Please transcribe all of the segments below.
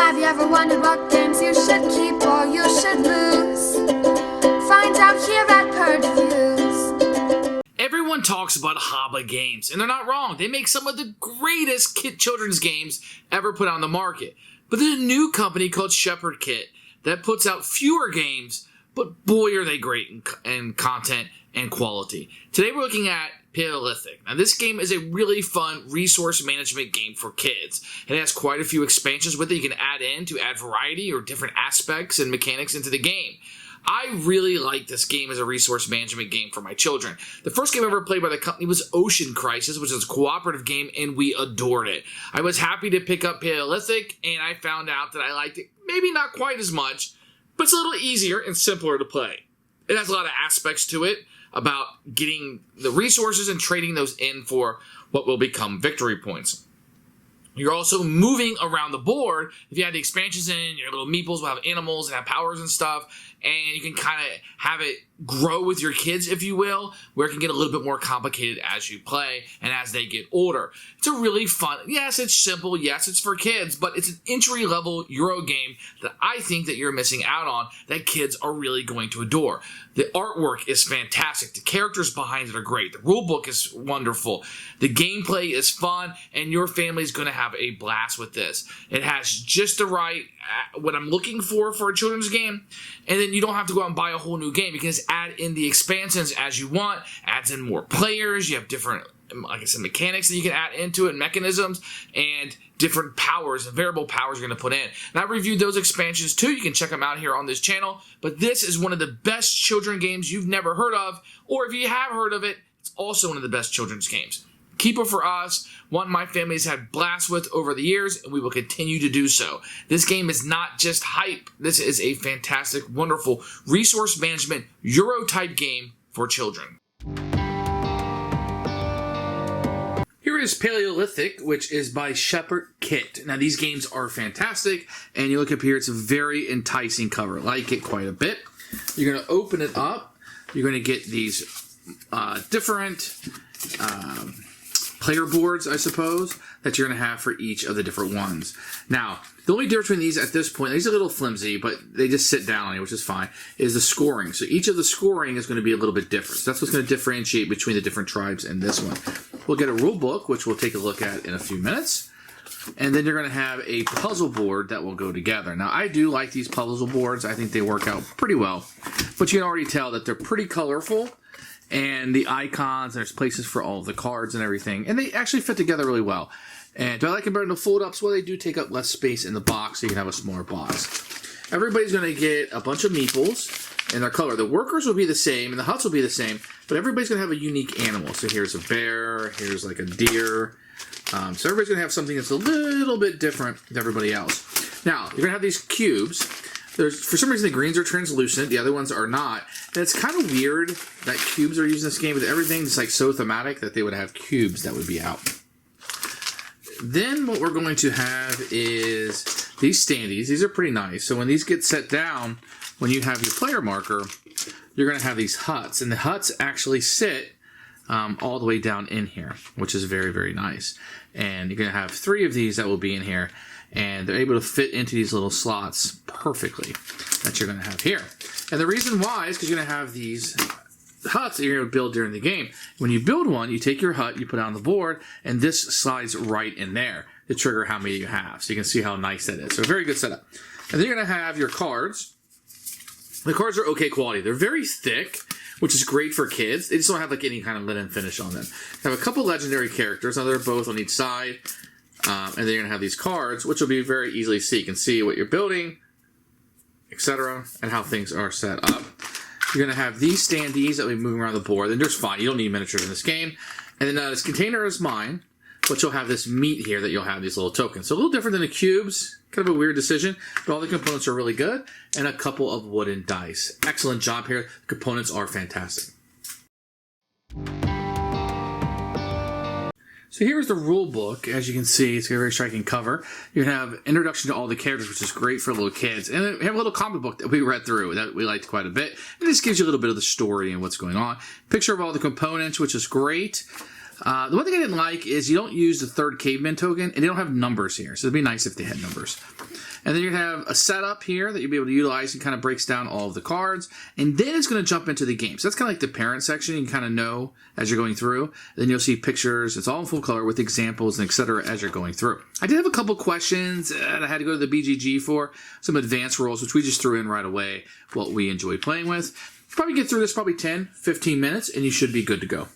Have you ever wondered what games you should keep or you should lose? Find out here at Purge Reviews. Everyone talks about Haba Games, and they're not wrong. They make some of the greatest children's games ever put on the market. But there's a new company called Shepherd Kit that puts out fewer games, but boy are they great in content and quality. Today we're looking at Paleolithic. Now this game is a really fun resource management game for kids. It has quite a few expansions with it you can add in to add variety or different aspects and mechanics into the game. I really like this game as a resource management game for my children. The first game I ever played by the company was Ocean Crisis, which is a cooperative game, and we adored it. I was happy to pick up Paleolithic, and I found out that I liked it maybe not quite as much, but it's a little easier and simpler to play. It has a lot of aspects to it about getting the resources and trading those in for what will become victory points. You're also moving around the board. If you have the expansions in, your little meeples will have animals and have powers and stuff, and you can kind of have it grow with your kids, if you will, where it can get a little bit more complicated as you play and as they get older. It's a really fun, yes, it's simple, yes, it's for kids, but it's an entry-level Euro game that I think that you're missing out on that kids are really going to adore. The artwork is fantastic. The characters behind it are great. The rulebook is wonderful. The gameplay is fun, and your family's going to have a blast with this. It has just the right, what I'm looking for a children's game, and then you don't have to go out and buy a whole new game. You can just add in the expansions as you want, adds in more players, you have different, like I said, mechanics that you can add into it, mechanisms, and different powers and variable powers you're going to put in. And I reviewed those expansions too. You can check them out here on this channel. But this is one of the best children games you've never heard of, or if you have heard of it, it's also one of the best children's games. Keep it for us, one my family's had blasts with over the years, and we will continue to do so. This game is not just hype. This is a fantastic, wonderful resource management Euro-type game for children. Here is Paleolithic, which is by Shepherd Kit. Now, these games are fantastic, and you look up here, it's a very enticing cover. I like it quite a bit. You're going to open it up. You're going to get these different player boards, I suppose, that you're going to have for each of the different ones. Now, the only difference between these at this point, these are a little flimsy, but they just sit down on you, which is fine, is the scoring. So each of the scoring is going to be a little bit different. So that's what's going to differentiate between the different tribes in this one. We'll get a rule book, which we'll take a look at in a few minutes. And then you're going to have a puzzle board that will go together. Now, I do like these puzzle boards. I think they work out pretty well. But you can already tell that they're pretty colorful. And the icons, there's places for all of the cards and everything. And they actually fit together really well. And do I like them better than the fold-ups? Well, they do take up less space in the box, so you can have a smaller box. Everybody's going to get a bunch of meeples in their color. The workers will be the same, and the huts will be the same, but everybody's going to have a unique animal. So here's a bear, here's like a deer. So everybody's going to have something that's a little bit different than everybody else. Now, you're going to have these cubes. For some reason, the greens are translucent. The other ones are not. And it's kind of weird that cubes are used in this game, but everything's like so thematic that they would have cubes that would be out. Then what we're going to have is these standees. These are pretty nice. So when these get set down, when you have your player marker, you're going to have these huts. And the huts actually sit all the way down in here, which is very, very nice. And you're going to have 3 of these that will be in here. And they're able to fit into these little slots perfectly that you're going to have here. And the reason why is because you're going to have these huts that you're going to build during the game. When you build one, you take your hut, you put it on the board, and this slides right in there to trigger how many you have. So you can see how nice that is. So a very good setup. And then you're going to have your cards. The cards are okay quality. They're very thick, which is great for kids. They just don't have like any kind of linen finish on them. They have a couple legendary characters. Now they're both on each side. And then you're going to have these cards, which will be very easily see. You can see what you're building, etc., and how things are set up. You're going to have these standees that will be moving around the board. And they're just fine. You don't need miniatures in this game. And then this container is mine, but you'll have this meat here that you'll have these little tokens. So a little different than the cubes. Kind of a weird decision, but all the components are really good. And a couple of wooden dice. Excellent job here. The components are fantastic. So here's the rule book. As you can see, it's a very striking cover. You have introduction to all the characters, which is great for little kids. And we have a little comic book that we read through that we liked quite a bit. And this gives you a little bit of the story and what's going on. Picture of all the components, which is great. The one thing I didn't like is you don't use the third caveman token, and they don't have numbers here. So it'd be nice if they had numbers. And then you have a setup here that you'll be able to utilize and kind of breaks down all of the cards. And then it's going to jump into the game. So that's kind of like the parent section. You can kind of know as you're going through. Then you'll see pictures. It's all in full color with examples and etc. as you're going through. I did have a couple questions that I had to go to the BGG for. Some advanced rules, which we just threw in right away, what we enjoy playing with. Probably get through this probably 10, 15 minutes, and you should be good to go.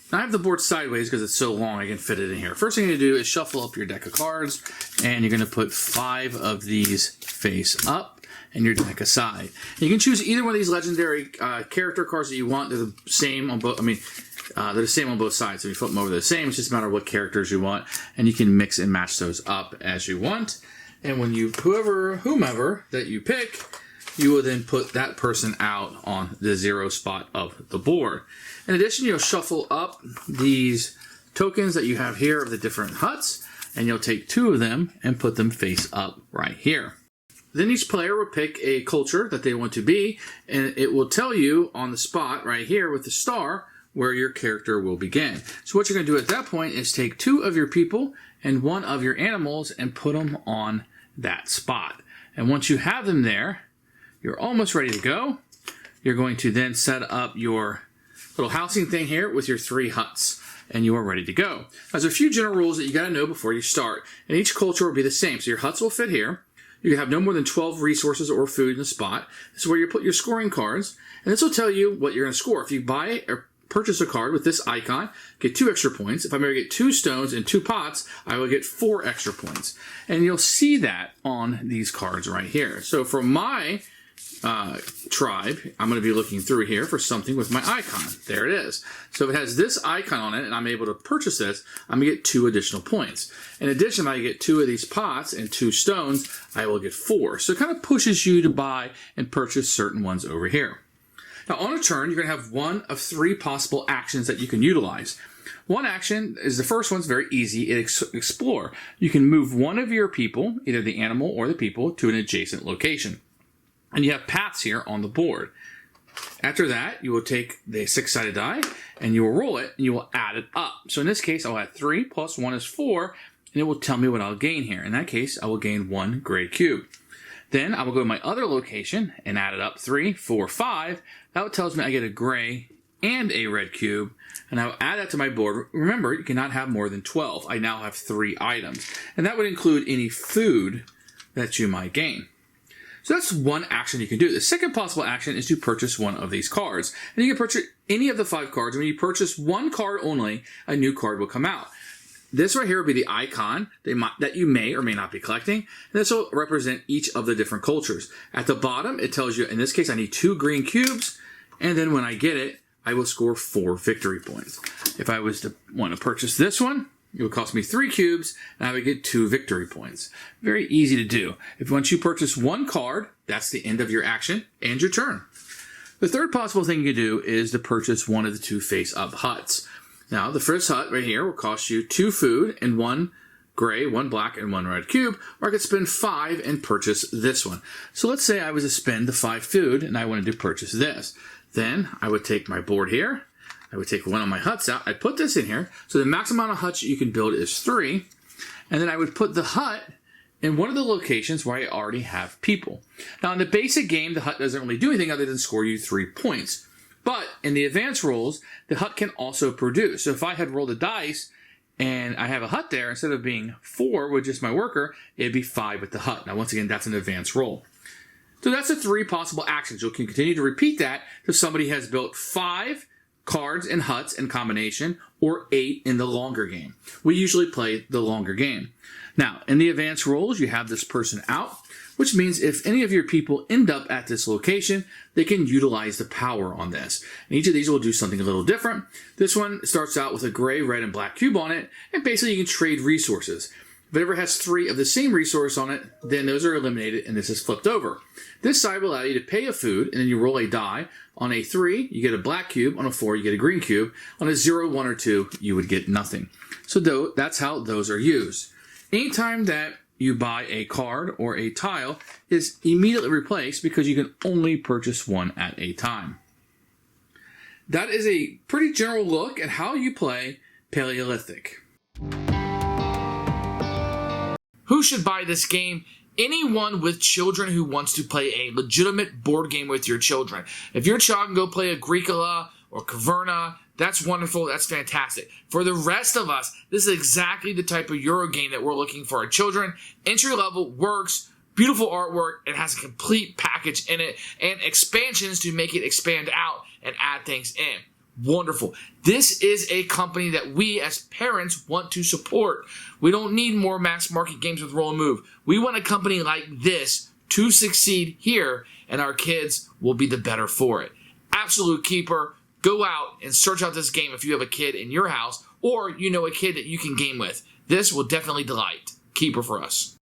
Now I have the board sideways because it's so long I can fit it in here. First thing you're going to do is shuffle up your deck of cards, and you're going to put 5 of these face up and your deck aside. And you can choose either one of these legendary character cards that you want. They're the same on both. They're the same on both sides. So you flip them over, they're the same. It's just a matter of what characters you want, and you can mix and match those up as you want. And when you whomever that you pick, you will then put that person out on the 0 spot of the board. In addition, you'll shuffle up these tokens that you have here of the different huts, and you'll take 2 of them and put them face up right here. Then each player will pick a culture that they want to be, and it will tell you on the spot right here with the star where your character will begin. So what you're going to do at that point is take 2 of your people and 1 of your animals and put them on that spot. And once you have them there, you're almost ready to go. You're going to then set up your little housing thing here with your 3 huts, and you are ready to go. There's a few general rules that you got to know before you start, and each culture will be the same. So your huts will fit here. You can have no more than 12 resources or food in the spot. This is where you put your scoring cards, and this will tell you what you're going to score. If you buy or purchase a card with this icon, get 2 extra points. If I maybe get 2 stones and 2 pots, I will get 4 extra points. And you'll see that on these cards right here. So for my tribe, I'm going to be looking through here for something with my icon. There it is. So if it has this icon on it and I'm able to purchase this, I'm going to get 2 additional points. In addition, if I get 2 of these pots and 2 stones, I will get 4. So it kind of pushes you to buy and purchase certain ones over here. Now on a turn, you're going to have 1 of 3 possible actions that you can utilize. One action is the first one's very easy. It's explore. You can move 1 of your people, either the animal or the people, to an adjacent location. And you have paths here on the board. After that, you will take the 6-sided die and you will roll it and you will add it up. So in this case, I'll add 3 plus 1 is 4, and it will tell me what I'll gain here. In that case, I will gain 1 gray cube. Then I will go to my other location and add it up. 3, 4, 5. That tells me I get a gray and a red cube, and I will add that to my board. Remember, you cannot have more than 12. I now have 3 items, and that would include any food that you might gain. So that's one action you can do. The second possible action is to purchase 1 of these cards. And you can purchase any of the 5 cards. When you purchase 1 card only, a new card will come out. This right here will be the icon that you may or may not be collecting. And this will represent each of the different cultures. At the bottom, it tells you, in this case, I need 2 green cubes. And then when I get it, I will score 4 victory points. If I was to want to purchase this one, it would cost me 3 cubes, and I would get 2 victory points. Very easy to do. If once you purchase 1 card, that's the end of your action and your turn. The third possible thing you can do is to purchase 1 of the 2 face-up huts. Now, the first hut right here will cost you 2 food and 1 gray, 1 black, and 1 red cube, or I could spend 5 and purchase this one. So let's say I was to spend the 5 food, and I wanted to purchase this. Then I would take my board here. I would take 1 of my huts out. I'd put this in here. So the maximum amount of huts you can build is 3. And then I would put the hut in one of the locations where I already have people. Now in the basic game, the hut doesn't really do anything other than score you 3 points. But in the advanced rules, the hut can also produce. So if I had rolled a dice and I have a hut there, instead of being 4 with just my worker, it'd be 5 with the hut. Now once again, that's an advanced roll. So that's the 3 possible actions. You can continue to repeat that if somebody has built 5 cards and huts in combination, or 8 in the longer game. We usually play the longer game. Now, in the advanced roles, you have this person out, which means if any of your people end up at this location, they can utilize the power on this. And each of these will do something a little different. This one starts out with a gray, red, and black cube on it, and basically you can trade resources. If it ever has 3 of the same resource on it, then those are eliminated and this is flipped over. This side will allow you to pay a food, and then you roll a die. On a 3, you get a black cube. On a 4, you get a green cube. On a 0, 1, or 2, you would get nothing. So that's how those are used. Anytime that you buy a card or a tile, is immediately replaced because you can only purchase 1 at a time. that is a pretty general look at how you play Paleolithic. Who should buy this game? Anyone with children who wants to play a legitimate board game with your children. If your child can go play Agricola or Caverna, that's wonderful. That's fantastic. For the rest of us, this is exactly the type of Euro game that we're looking for our children. Entry level, works, beautiful artwork, it has a complete package in it, and expansions to make it expand out and add things in. Wonderful. This is a company that we as parents want to support. We don't need more mass market games with roll and move. We want a company like this to succeed here, and our kids will be the better for it. Absolute keeper. Go out and search out this game if you have a kid in your house or you know a kid that you can game with. This will definitely delight. Keeper for us.